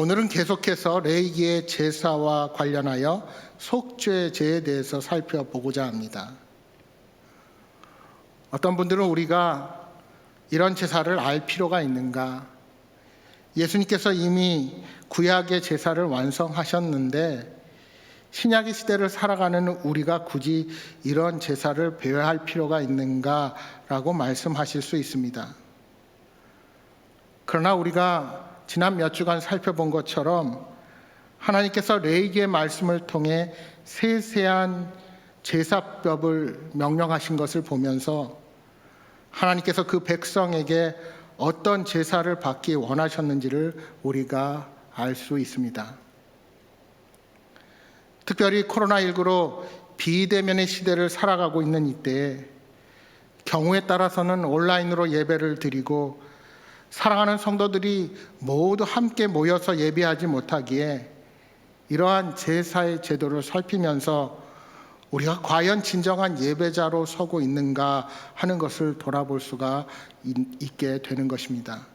오늘은 계속해서 레위기의 제사와 관련하여 속죄제에 대해서 살펴보고자 합니다. 어떤 분들은 우리가 이런 제사를 알 필요가 있는가? 예수님께서 이미 구약의 제사를 완성하셨는데 신약의 시대를 살아가는 우리가 굳이 이런 제사를 배워야 할 필요가 있는가라고 말씀하실 수 있습니다. 그러나 우리가 지난 몇 주간 살펴본 것처럼 하나님께서 레위기의 말씀을 통해 세세한 제사법을 명령하신 것을 보면서 하나님께서 그 백성에게 어떤 제사를 받기 원하셨는지를 우리가 알 수 있습니다. 특별히 코로나19로 비대면의 시대를 살아가고 있는 이때에 경우에 따라서는 온라인으로 예배를 드리고 사랑하는 성도들이 모두 함께 모여서 예배하지 못하기에 이러한 제사의 제도를 살피면서 우리가 과연 진정한 예배자로 서고 있는가 하는 것을 돌아볼 수가 있게 되는 것입니다.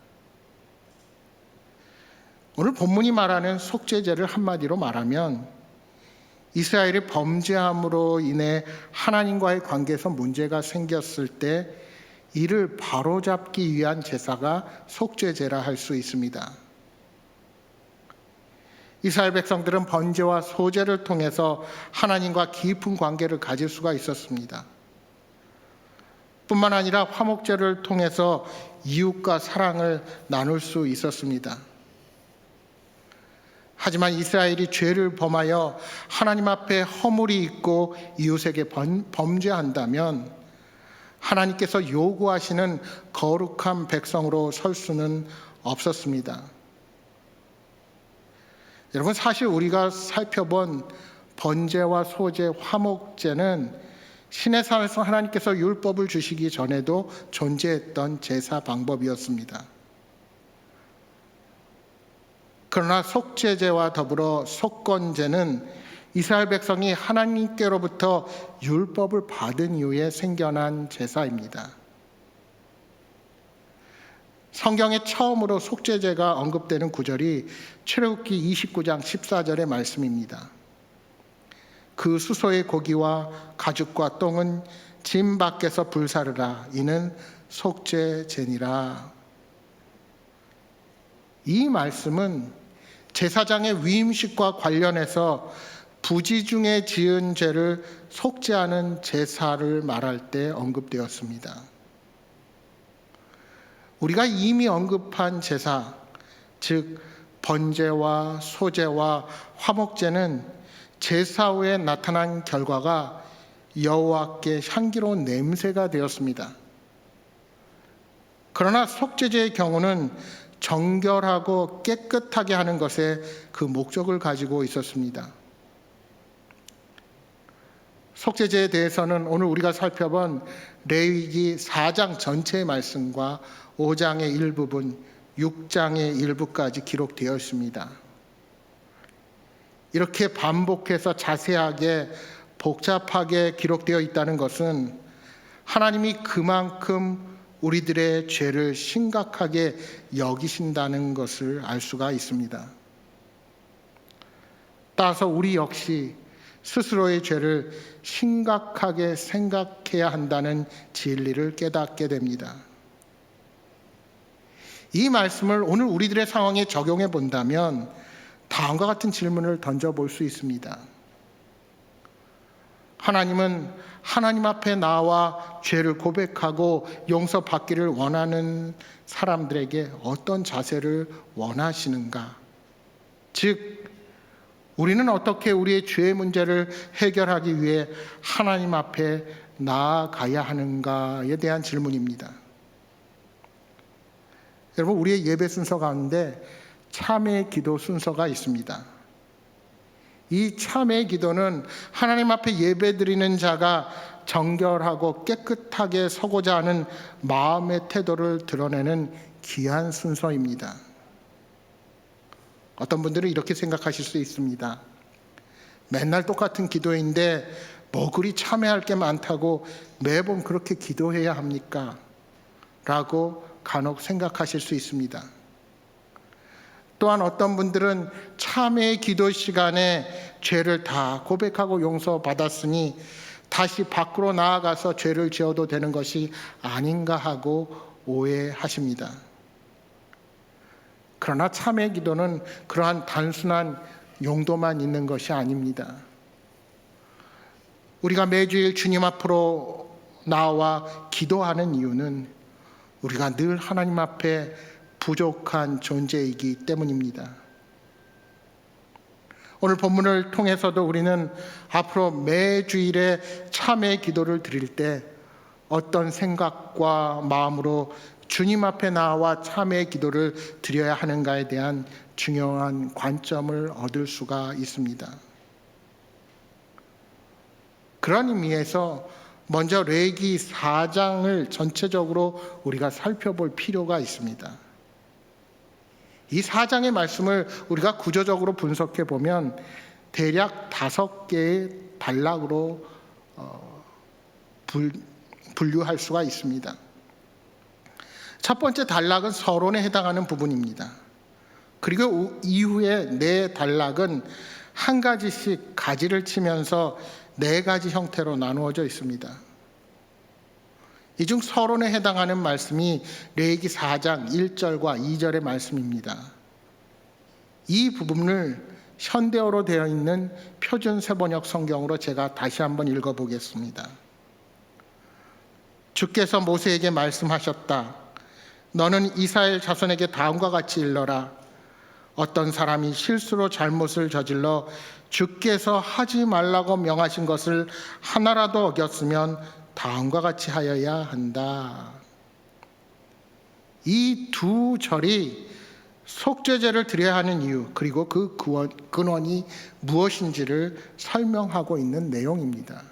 오늘 본문이 말하는 속죄제를 한마디로 말하면 이스라엘이 범죄함으로 인해 하나님과의 관계에서 문제가 생겼을 때 이를 바로잡기 위한 제사가 속죄제라 할 수 있습니다. 이스라엘 백성들은 번제와 소제를 통해서 하나님과 깊은 관계를 가질 수가 있었습니다. 뿐만 아니라 화목제를 통해서 이웃과 사랑을 나눌 수 있었습니다. 하지만 이스라엘이 죄를 범하여 하나님 앞에 허물이 있고 이웃에게 범죄한다면 하나님께서 요구하시는 거룩한 백성으로 설 수는 없었습니다. 여러분, 사실 우리가 살펴본 번제와 소제, 화목제는 시내산에서 하나님께서 율법을 주시기 전에도 존재했던 제사 방법이었습니다. 그러나 속죄제와 더불어 속건제는 이스라엘 백성이 하나님께로부터 율법을 받은 이후에 생겨난 제사입니다. 성경에 처음으로 속죄제가 언급되는 구절이 출애굽기 29장 14절의 말씀입니다. 그 수소의 고기와 가죽과 똥은 진 밖에서 불사르라. 이는 속죄제니라. 이 말씀은 제사장의 위임식과 관련해서 부지 중에 지은 죄를 속죄하는 제사를 말할 때 언급되었습니다. 우리가 이미 언급한 제사, 즉 번제와 소제와 화목제는 제사 후에 나타난 결과가 여호와께 향기로운 냄새가 되었습니다. 그러나 속죄제의 경우는 정결하고 깨끗하게 하는 것에 그 목적을 가지고 있었습니다. 속죄제에 대해서는 오늘 우리가 살펴본 레위기 4장 전체의 말씀과 5장의 일부분, 6장의 일부까지 기록되어 있습니다. 이렇게 반복해서 자세하게 복잡하게 기록되어 있다는 것은 하나님이 그만큼 우리들의 죄를 심각하게 여기신다는 것을 알 수가 있습니다. 따라서 우리 역시 스스로의 죄를 심각하게 생각해야 한다는 진리를 깨닫게 됩니다. 이 말씀을 오늘 우리들의 상황에 적용해 본다면 다음과 같은 질문을 던져볼 수 있습니다. 하나님은 하나님 앞에 나와 죄를 고백하고 용서받기를 원하는 사람들에게 어떤 자세를 원하시는가? 즉, 우리는 어떻게 우리의 죄의 문제를 해결하기 위해 하나님 앞에 나아가야 하는가에 대한 질문입니다. 여러분, 우리의 예배 순서 가운데 참회 기도 순서가 있습니다. 이 참회 기도는 하나님 앞에 예배드리는 자가 정결하고 깨끗하게 서고자 하는 마음의 태도를 드러내는 귀한 순서입니다. 어떤 분들은 이렇게 생각하실 수 있습니다. 맨날 똑같은 기도인데 뭐 그리 참회할 게 많다고 매번 그렇게 기도해야 합니까? 라고 간혹 생각하실 수 있습니다. 또한 어떤 분들은 참회의 기도 시간에 죄를 다 고백하고 용서받았으니 다시 밖으로 나아가서 죄를 지어도 되는 것이 아닌가 하고 오해하십니다. 그러나 참회 기도는 그러한 단순한 용도만 있는 것이 아닙니다. 우리가 매주일 주님 앞으로 나와 기도하는 이유는 우리가 늘 하나님 앞에 부족한 존재이기 때문입니다. 오늘 본문을 통해서도 우리는 앞으로 매주일에 참회 기도를 드릴 때 어떤 생각과 마음으로 주님 앞에 나와 참회 기도를 드려야 하는가에 대한 중요한 관점을 얻을 수가 있습니다. 그런 의미에서 먼저 레위기 4장을 전체적으로 우리가 살펴볼 필요가 있습니다. 이 4장의 말씀을 우리가 구조적으로 분석해 보면 대략 5개의 단락으로 분류할 수가 있습니다. 첫 번째 단락은 서론에 해당하는 부분입니다. 그리고 이후에 4단락은 한 가지씩 가지를 치면서 4가지 형태로 나누어져 있습니다. 이 중 서론에 해당하는 말씀이 레위기 4장 1절과 2절의 말씀입니다. 이 부분을 현대어로 되어 있는 표준 세번역 성경으로 제가 다시 한번 읽어보겠습니다. 주께서 모세에게 말씀하셨다. 너는 이스라엘 자손에게 다음과 같이 일러라. 어떤 사람이 실수로 잘못을 저질러 주께서 하지 말라고 명하신 것을 하나라도 어겼으면 다음과 같이 하여야 한다. 이 2절이 속죄제를 드려야 하는 이유, 그리고 그 근원이 무엇인지를 설명하고 있는 내용입니다.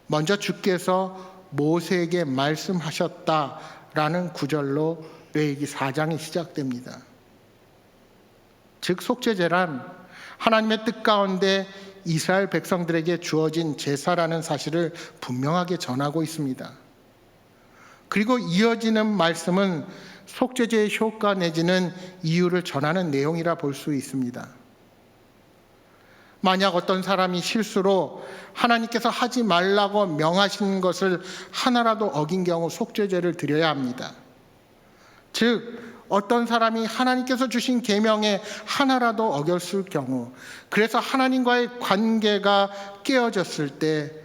먼저 주께서 모세에게 말씀하셨다라는 구절로 레위기 4장이 시작됩니다. 즉 속죄제란 하나님의 뜻 가운데 이스라엘 백성들에게 주어진 제사라는 사실을 분명하게 전하고 있습니다. 그리고 이어지는 말씀은 속죄제의 효과 내지는 이유를 전하는 내용이라 볼 수 있습니다. 만약 어떤 사람이 실수로 하나님께서 하지 말라고 명하신 것을 하나라도 어긴 경우 속죄제를 드려야 합니다. 즉 어떤 사람이 하나님께서 주신 계명에 하나라도 어겼을 경우, 그래서 하나님과의 관계가 깨어졌을 때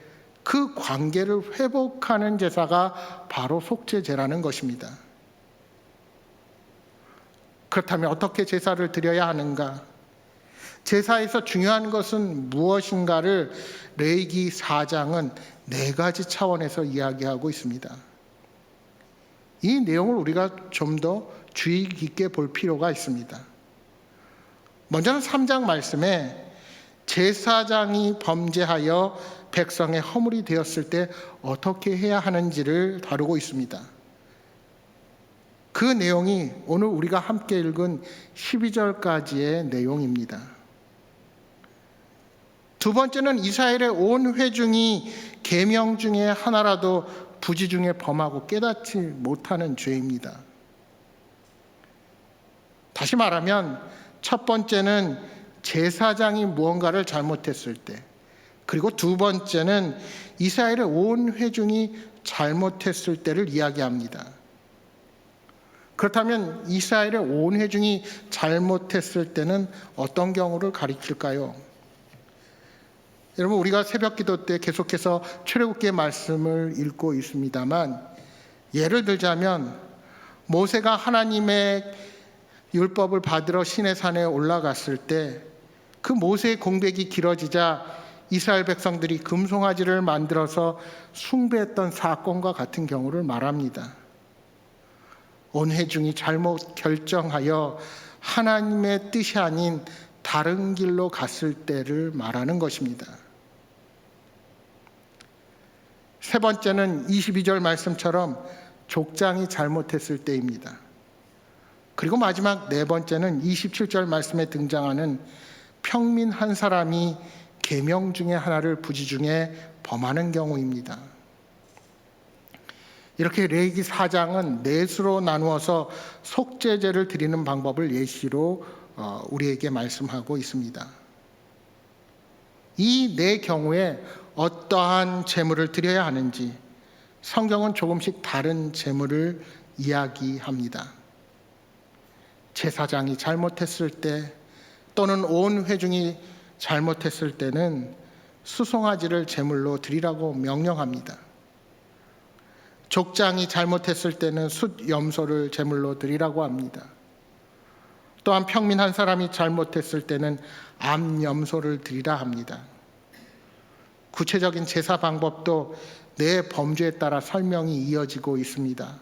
그 관계를 회복하는 제사가 바로 속죄제라는 것입니다. 그렇다면 어떻게 제사를 드려야 하는가? 제사에서 중요한 것은 무엇인가를 레위기 4장은 4가지 차원에서 이야기하고 있습니다. 이 내용을 우리가 좀 더 주의 깊게 볼 필요가 있습니다. 먼저는 3장 말씀에 제사장이 범죄하여 백성의 허물이 되었을 때 어떻게 해야 하는지를 다루고 있습니다. 그 내용이 오늘 우리가 함께 읽은 12절까지의 내용입니다. 두 번째는 이스라엘의 온 회중이 계명 중에 하나라도 부지 중에 범하고 깨닫지 못하는 죄입니다. 다시 말하면 첫 번째는 제사장이 무언가를 잘못했을 때, 그리고 두 번째는 이스라엘의 온 회중이 잘못했을 때를 이야기합니다. 그렇다면 이스라엘의 온 회중이 잘못했을 때는 어떤 경우를 가리킬까요? 여러분, 우리가 새벽 기도 때 계속해서 출애굽기의 말씀을 읽고 있습니다만, 예를 들자면 모세가 하나님의 율법을 받으러 시내산에 올라갔을 때 그 모세의 공백이 길어지자 이스라엘 백성들이 금송아지를 만들어서 숭배했던 사건과 같은 경우를 말합니다. 온 회중이 잘못 결정하여 하나님의 뜻이 아닌 다른 길로 갔을 때를 말하는 것입니다. 세 번째는 22절 말씀처럼 족장이 잘못했을 때입니다. 그리고 마지막 4번째는 27절 말씀에 등장하는 평민 한 사람이 계명 중에 하나를 부지 중에 범하는 경우입니다. 이렇게 레위기 4장은 넷으로 나누어서 속죄제를 드리는 방법을 예시로 우리에게 말씀하고 있습니다. 이 네 경우에 어떠한 제물을 드려야 하는지 성경은 조금씩 다른 제물을 이야기합니다. 제사장이 잘못했을 때 또는 온 회중이 잘못했을 때는 수송아지를 제물로 드리라고 명령합니다. 족장이 잘못했을 때는 숫 염소를 제물로 드리라고 합니다. 또한 평민 한 사람이 잘못했을 때는 암 염소를 드리라 합니다. 구체적인 제사 방법도 내 범죄에 따라 설명이 이어지고 있습니다.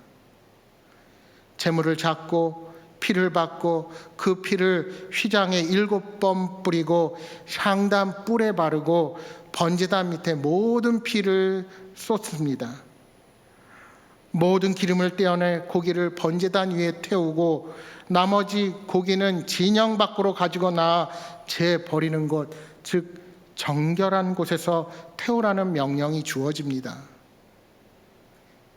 제물을 잡고 피를 받고 그 피를 휘장에 7번 뿌리고 향단 뿔에 바르고 번제단 밑에 모든 피를 쏟습니다. 모든 기름을 떼어내 고기를 번제단 위에 태우고 나머지 고기는 진영 밖으로 가지고 나아 재버리는 곳, 즉 정결한 곳에서 태우라는 명령이 주어집니다.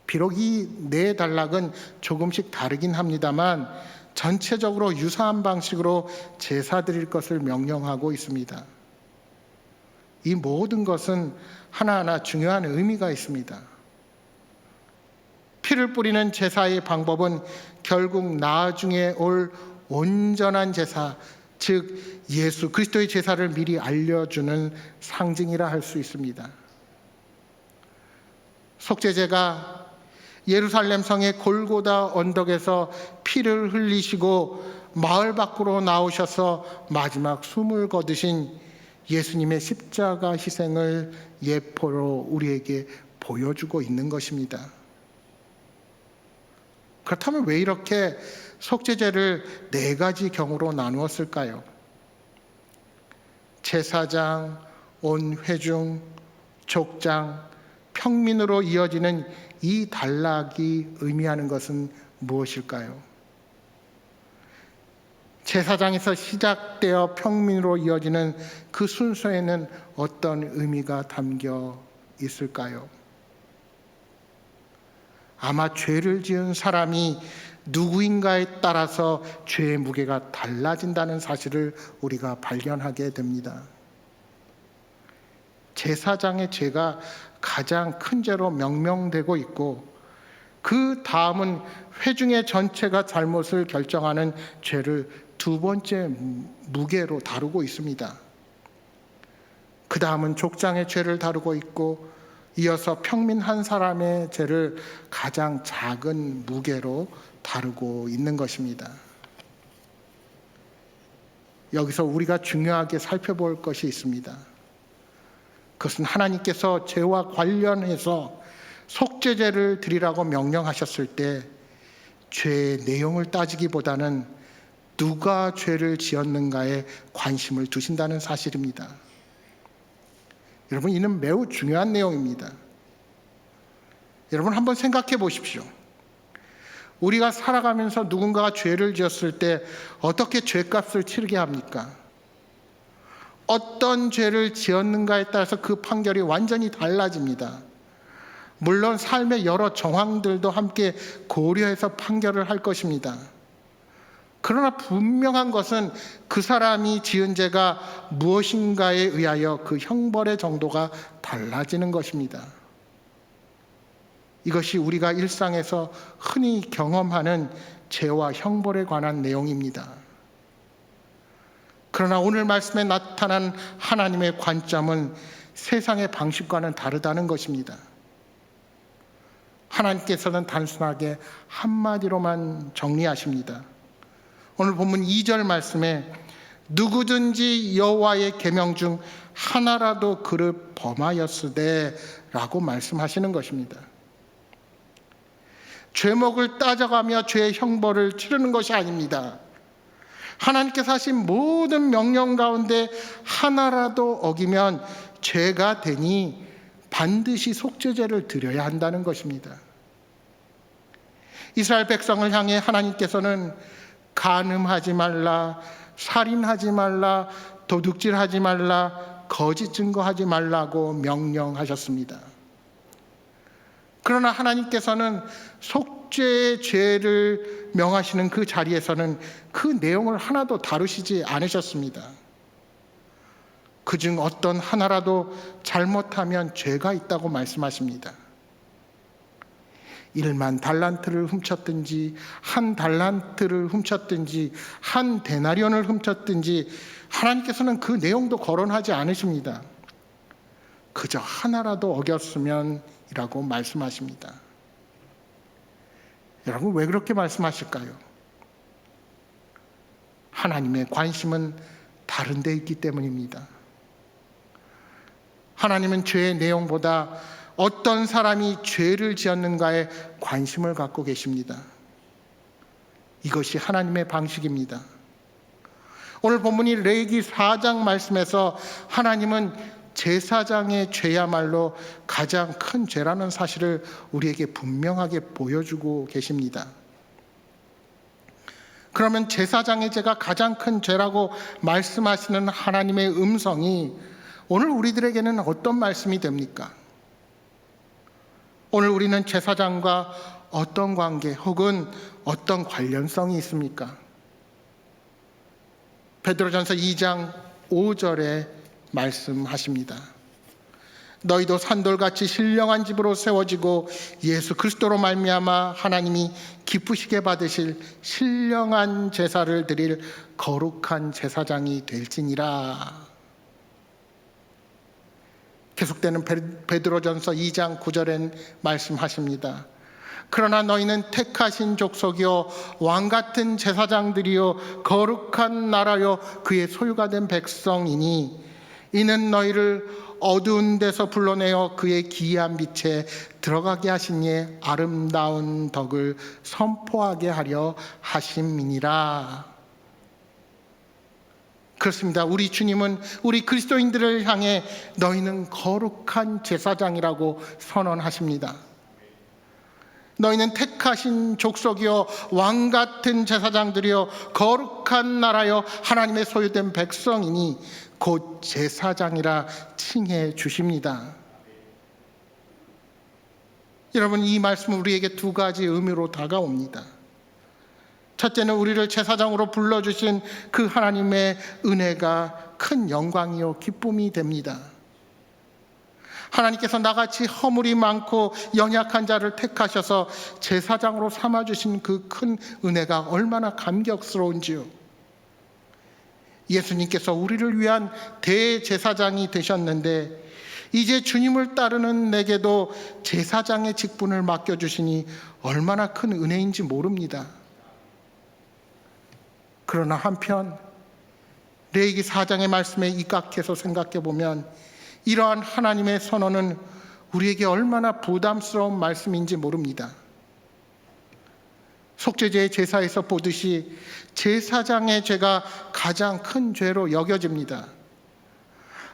비록 이 네 단락은 조금씩 다르긴 합니다만 전체적으로 유사한 방식으로 제사 드릴 것을 명령하고 있습니다. 이 모든 것은 하나하나 중요한 의미가 있습니다. 피를 뿌리는 제사의 방법은 결국 나중에 올 온전한 제사, 즉 예수 그리스도의 제사를 미리 알려주는 상징이라 할 수 있습니다. 속죄제가 예루살렘 성의 골고다 언덕에서 피를 흘리시고 마을 밖으로 나오셔서 마지막 숨을 거두신 예수님의 십자가 희생을 예포로 우리에게 보여주고 있는 것입니다. 그렇다면 왜 이렇게 속죄제를 4가지 경우로 나누었을까요? 제사장, 온 회중, 족장, 평민으로 이어지는 이 단락이 의미하는 것은 무엇일까요? 제사장에서 시작되어 평민으로 이어지는 그 순서에는 어떤 의미가 담겨 있을까요? 아마 죄를 지은 사람이 누구인가에 따라서 죄의 무게가 달라진다는 사실을 우리가 발견하게 됩니다. 제사장의 죄가 가장 큰 죄로 명명되고 있고 그 다음은 회중의 전체가 잘못을 결정하는 죄를 2번째 무게로 다루고 있습니다. 그 다음은 족장의 죄를 다루고 있고 이어서 평민 한 사람의 죄를 가장 작은 무게로 다루고 있는 것입니다. 여기서 우리가 중요하게 살펴볼 것이 있습니다. 그것은 하나님께서 죄와 관련해서 속죄제를 드리라고 명령하셨을 때 죄의 내용을 따지기보다는 누가 죄를 지었는가에 관심을 두신다는 사실입니다. 여러분, 이는 매우 중요한 내용입니다. 여러분, 한번 생각해 보십시오. 우리가 살아가면서 누군가가 죄를 지었을 때 어떻게 죄값을 치르게 합니까? 어떤 죄를 지었는가에 따라서 그 판결이 완전히 달라집니다. 물론 삶의 여러 정황들도 함께 고려해서 판결을 할 것입니다. 그러나 분명한 것은 그 사람이 지은 죄가 무엇인가에 의하여 그 형벌의 정도가 달라지는 것입니다. 이것이 우리가 일상에서 흔히 경험하는 죄와 형벌에 관한 내용입니다. 그러나 오늘 말씀에 나타난 하나님의 관점은 세상의 방식과는 다르다는 것입니다. 하나님께서는 단순하게 한마디로만 정리하십니다. 오늘 본문 2절 말씀에 누구든지 여호와의 계명 중 하나라도 그를 범하였으되 라고 말씀하시는 것입니다. 죄목을 따져가며 죄의 형벌을 치르는 것이 아닙니다. 하나님께서 하신 모든 명령 가운데 하나라도 어기면 죄가 되니 반드시 속죄제를 드려야 한다는 것입니다. 이스라엘 백성을 향해 하나님께서는 간음하지 말라, 살인하지 말라, 도둑질하지 말라, 거짓 증거하지 말라고 명령하셨습니다. 그러나 하나님께서는 속죄의 죄를 명하시는 그 자리에서는 그 내용을 하나도 다루시지 않으셨습니다. 그중 어떤 하나라도 잘못하면 죄가 있다고 말씀하십니다. 1만 달란트를 훔쳤든지 한 달란트를 훔쳤든지 한 데나리온을 훔쳤든지 하나님께서는 그 내용도 거론하지 않으십니다. 그저 하나라도 어겼으면 이라고 말씀하십니다. 여러분, 왜 그렇게 말씀하실까요? 하나님의 관심은 다른 데 있기 때문입니다. 하나님은 죄의 내용보다 어떤 사람이 죄를 지었는가에 관심을 갖고 계십니다. 이것이 하나님의 방식입니다. 오늘 본문이 레위기 4장 말씀에서 하나님은 제사장의 죄야말로 가장 큰 죄라는 사실을 우리에게 분명하게 보여주고 계십니다. 그러면 제사장의 죄가 가장 큰 죄라고 말씀하시는 하나님의 음성이 오늘 우리들에게는 어떤 말씀이 됩니까? 오늘 우리는 제사장과 어떤 관계 혹은 어떤 관련성이 있습니까? 베드로전서 2장 5절에 말씀하십니다. 너희도 산돌같이 신령한 집으로 세워지고 예수 그리스도로 말미암아 하나님이 기쁘시게 받으실 신령한 제사를 드릴 거룩한 제사장이 될지니라. 계속되는 베드로전서 2장 9절엔 말씀하십니다. 그러나 너희는 택하신 족속이요 왕같은 제사장들이요 거룩한 나라요 그의 소유가 된 백성이니 이는 너희를 어두운 데서 불러내어 그의 기이한 빛에 들어가게 하신 이의 아름다운 덕을 선포하게 하려 하심이니라. 그렇습니다. 우리 주님은 우리 그리스도인들을 향해 너희는 거룩한 제사장이라고 선언하십니다. 너희는 택하신 족속이요 왕같은 제사장들이요 거룩한 나라요 하나님의 소유된 백성이니 곧 제사장이라 칭해 주십니다. 여러분, 이 말씀은 우리에게 두 가지 의미로 다가옵니다. 첫째는 우리를 제사장으로 불러주신 그 하나님의 은혜가 큰 영광이요 기쁨이 됩니다. 하나님께서 나같이 허물이 많고 연약한 자를 택하셔서 제사장으로 삼아주신 그 큰 은혜가 얼마나 감격스러운지요. 예수님께서 우리를 위한 대제사장이 되셨는데 이제 주님을 따르는 내게도 제사장의 직분을 맡겨주시니 얼마나 큰 은혜인지 모릅니다. 그러나 한편 레위기 4장의 말씀에 입각해서 생각해 보면 이러한 하나님의 선언은 우리에게 얼마나 부담스러운 말씀인지 모릅니다. 속죄제의 제사에서 보듯이 제사장의 죄가 가장 큰 죄로 여겨집니다.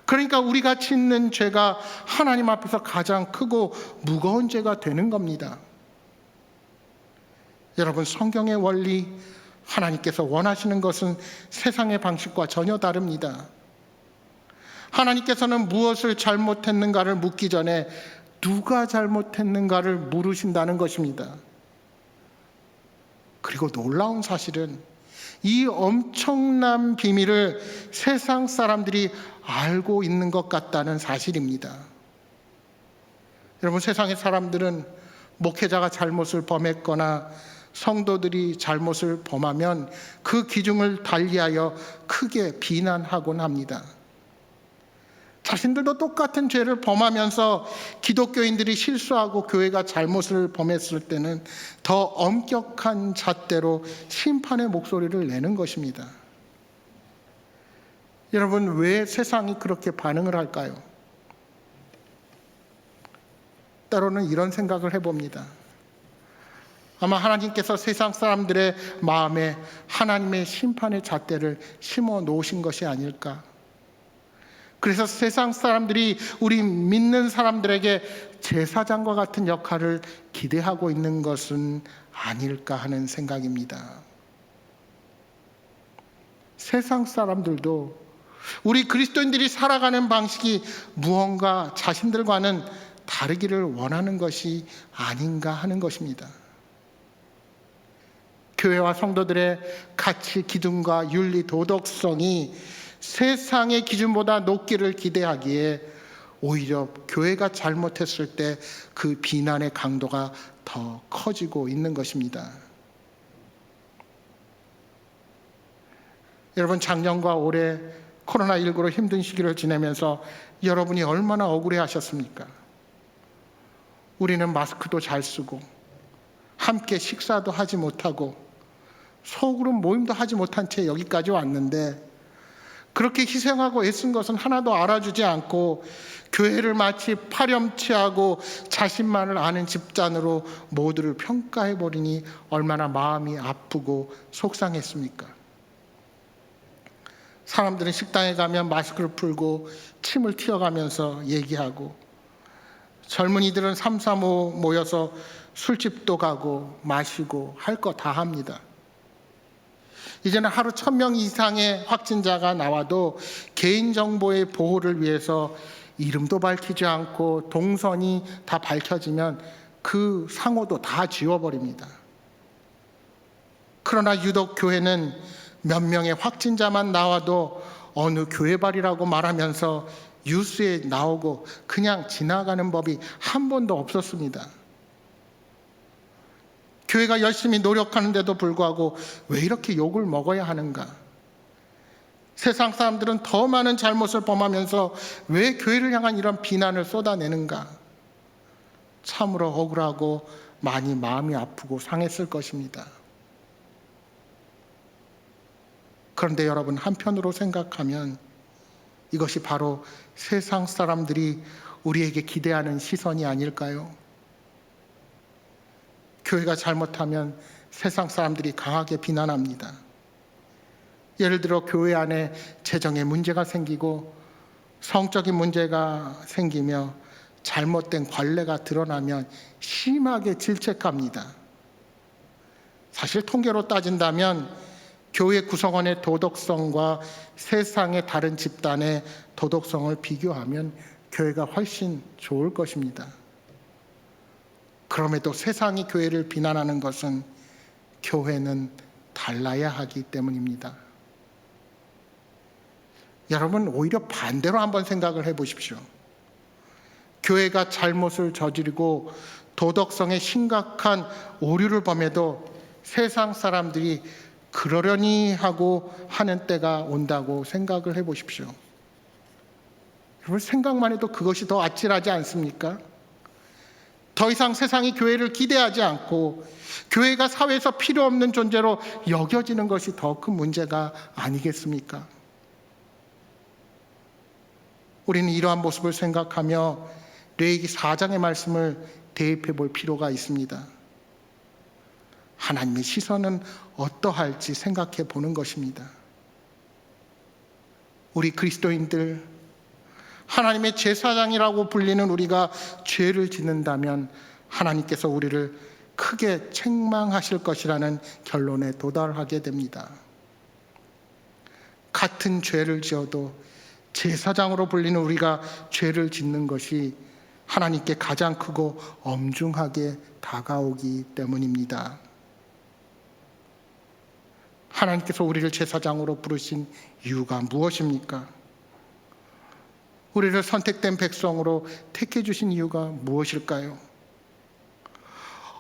그러니까 우리가 짓는 죄가 하나님 앞에서 가장 크고 무거운 죄가 되는 겁니다. 여러분, 성경의 원리, 하나님께서 원하시는 것은 세상의 방식과 전혀 다릅니다. 하나님께서는 무엇을 잘못했는가를 묻기 전에 누가 잘못했는가를 물으신다는 것입니다. 그리고 놀라운 사실은 이 엄청난 비밀을 세상 사람들이 알고 있는 것 같다는 사실입니다. 여러분, 세상의 사람들은 목회자가 잘못을 범했거나 성도들이 잘못을 범하면 그 기준을 달리하여 크게 비난하곤 합니다. 자신들도 똑같은 죄를 범하면서 기독교인들이 실수하고 교회가 잘못을 범했을 때는 더 엄격한 잣대로 심판의 목소리를 내는 것입니다. 여러분, 왜 세상이 그렇게 반응을 할까요? 때로는 이런 생각을 해봅니다. 아마 하나님께서 세상 사람들의 마음에 하나님의 심판의 잣대를 심어 놓으신 것이 아닐까. 그래서 세상 사람들이 우리 믿는 사람들에게 제사장과 같은 역할을 기대하고 있는 것은 아닐까 하는 생각입니다. 세상 사람들도 우리 그리스도인들이 살아가는 방식이 무언가 자신들과는 다르기를 원하는 것이 아닌가 하는 것입니다. 교회와 성도들의 가치, 기준과 윤리, 도덕성이 세상의 기준보다 높기를 기대하기에 오히려 교회가 잘못했을 때 그 비난의 강도가 더 커지고 있는 것입니다. 여러분, 작년과 올해 코로나19로 힘든 시기를 지내면서 여러분이 얼마나 억울해 하셨습니까? 우리는 마스크도 잘 쓰고 함께 식사도 하지 못하고 소그룹 모임도 하지 못한 채 여기까지 왔는데, 그렇게 희생하고 애쓴 것은 하나도 알아주지 않고 교회를 마치 파렴치하고 자신만을 아는 집단으로 모두를 평가해버리니 얼마나 마음이 아프고 속상했습니까? 사람들은 식당에 가면 마스크를 풀고 침을 튀어가면서 얘기하고, 젊은이들은 삼삼오오 모여서 술집도 가고 마시고 할 거 다 합니다. 이제는 하루 1,000명 이상의 확진자가 나와도 개인정보의 보호를 위해서 이름도 밝히지 않고 동선이 다 밝혀지면 그 상호도 다 지워버립니다. 그러나 유독 교회는 몇 명의 확진자만 나와도 어느 교회발이라고 말하면서 뉴스에 나오고 그냥 지나가는 법이 한 번도 없었습니다. 교회가 열심히 노력하는데도 불구하고 왜 이렇게 욕을 먹어야 하는가? 세상 사람들은 더 많은 잘못을 범하면서 왜 교회를 향한 이런 비난을 쏟아내는가? 참으로 억울하고 많이 마음이 아프고 상했을 것입니다. 그런데 여러분, 한편으로 생각하면 이것이 바로 세상 사람들이 우리에게 기대하는 시선이 아닐까요? 교회가 잘못하면 세상 사람들이 강하게 비난합니다. 예를 들어 교회 안에 재정에 문제가 생기고 성적인 문제가 생기며 잘못된 관례가 드러나면 심하게 질책합니다. 사실 통계로 따진다면 교회 구성원의 도덕성과 세상의 다른 집단의 도덕성을 비교하면 교회가 훨씬 좋을 것입니다. 그럼에도 세상이 교회를 비난하는 것은 교회는 달라야 하기 때문입니다. 여러분, 오히려 반대로 한번 생각을 해보십시오. 교회가 잘못을 저지르고 도덕성에 심각한 오류를 범해도 세상 사람들이 그러려니 하고 하는 때가 온다고 생각을 해보십시오. 여러분, 생각만 해도 그것이 더 아찔하지 않습니까? 더 이상 세상이 교회를 기대하지 않고 교회가 사회에서 필요 없는 존재로 여겨지는 것이 더 큰 문제가 아니겠습니까? 우리는 이러한 모습을 생각하며 레위기 4장의 말씀을 대입해 볼 필요가 있습니다. 하나님의 시선은 어떠할지 생각해 보는 것입니다. 우리 그리스도인들, 하나님의 제사장이라고 불리는 우리가 죄를 짓는다면 하나님께서 우리를 크게 책망하실 것이라는 결론에 도달하게 됩니다. 같은 죄를 지어도 제사장으로 불리는 우리가 죄를 짓는 것이 하나님께 가장 크고 엄중하게 다가오기 때문입니다. 하나님께서 우리를 제사장으로 부르신 이유가 무엇입니까? 우리를 선택된 백성으로 택해 주신 이유가 무엇일까요?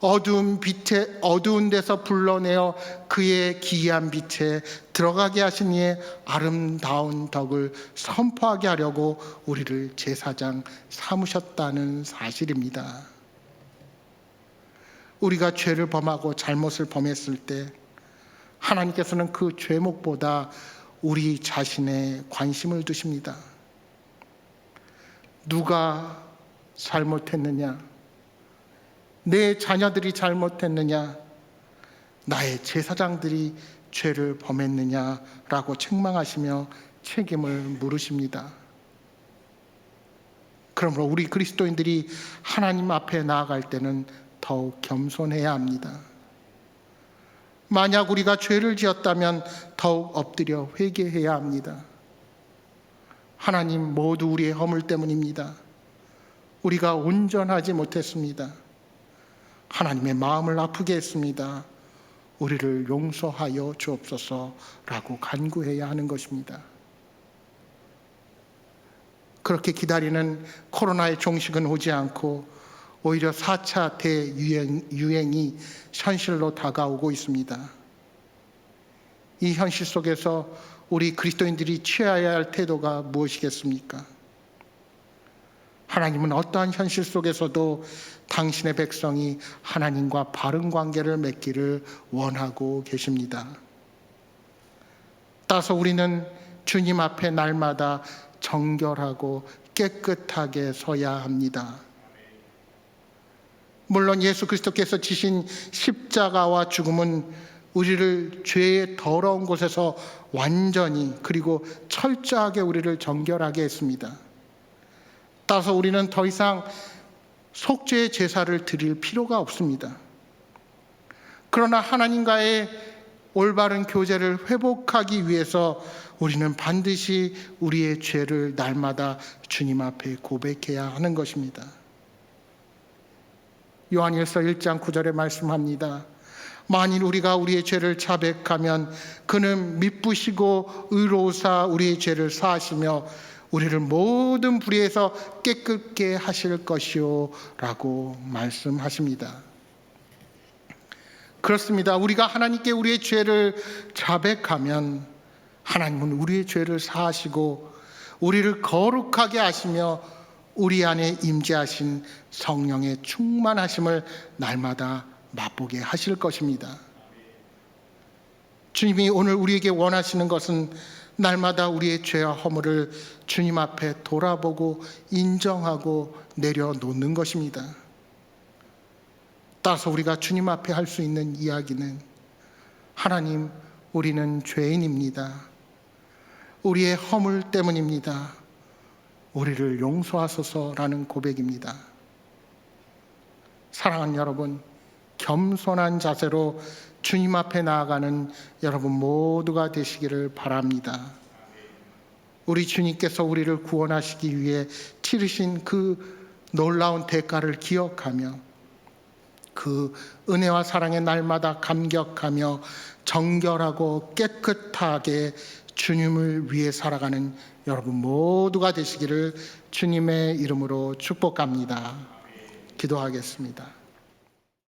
어두운 데서 불러내어 그의 기이한 빛에 들어가게 하신 이의 아름다운 덕을 선포하게 하려고 우리를 제사장 삼으셨다는 사실입니다. 우리가 죄를 범하고 잘못을 범했을 때 하나님께서는 그 죄목보다 우리 자신에 관심을 두십니다. 누가 잘못했느냐? 내 자녀들이 잘못했느냐? 나의 제사장들이 죄를 범했느냐라고 책망하시며 책임을 물으십니다. 그러므로 우리 그리스도인들이 하나님 앞에 나아갈 때는 더욱 겸손해야 합니다. 만약 우리가 죄를 지었다면 더욱 엎드려 회개해야 합니다. 하나님, 모두 우리의 허물 때문입니다. 우리가 온전하지 못했습니다. 하나님의 마음을 아프게 했습니다. 우리를 용서하여 주옵소서라고 간구해야 하는 것입니다. 그렇게 기다리는 코로나의 종식은 오지 않고 오히려 4차 대유행이 현실로 다가오고 있습니다. 이 현실 속에서 우리 그리스도인들이 취해야 할 태도가 무엇이겠습니까? 하나님은 어떠한 현실 속에서도 당신의 백성이 하나님과 바른 관계를 맺기를 원하고 계십니다. 따라서 우리는 주님 앞에 날마다 정결하고 깨끗하게 서야 합니다. 물론 예수 그리스도께서 지신 십자가와 죽음은 우리를 죄의 더러운 곳에서 완전히 그리고 철저하게 우리를 정결하게 했습니다. 따라서 우리는 더 이상 속죄의 제사를 드릴 필요가 없습니다. 그러나 하나님과의 올바른 교제를 회복하기 위해서 우리는 반드시 우리의 죄를 날마다 주님 앞에 고백해야 하는 것입니다. 요한일서 1장 9절에 말씀합니다. 만일 우리가 우리의 죄를 자백하면 그는 미쁘시고 의로우사 우리의 죄를 사하시며 우리를 모든 불의에서 깨끗게 하실 것이요 라고 말씀하십니다. 그렇습니다. 우리가 하나님께 우리의 죄를 자백하면 하나님은 우리의 죄를 사하시고 우리를 거룩하게 하시며 우리 안에 임재하신 성령의 충만하심을 날마다 맛보게 하실 것입니다. 주님이 오늘 우리에게 원하시는 것은 날마다 우리의 죄와 허물을 주님 앞에 돌아보고 인정하고 내려놓는 것입니다. 따라서 우리가 주님 앞에 할 수 있는 이야기는 하나님, 우리는 죄인입니다. 우리의 허물 때문입니다. 우리를 용서하소서라는 고백입니다. 사랑하는 여러분, 겸손한 자세로 주님 앞에 나아가는 여러분 모두가 되시기를 바랍니다. 우리 주님께서 우리를 구원하시기 위해 치르신 그 놀라운 대가를 기억하며 그 은혜와 사랑의 날마다 감격하며 정결하고 깨끗하게 주님을 위해 살아가는 여러분 모두가 되시기를 주님의 이름으로 축복합니다. 기도하겠습니다.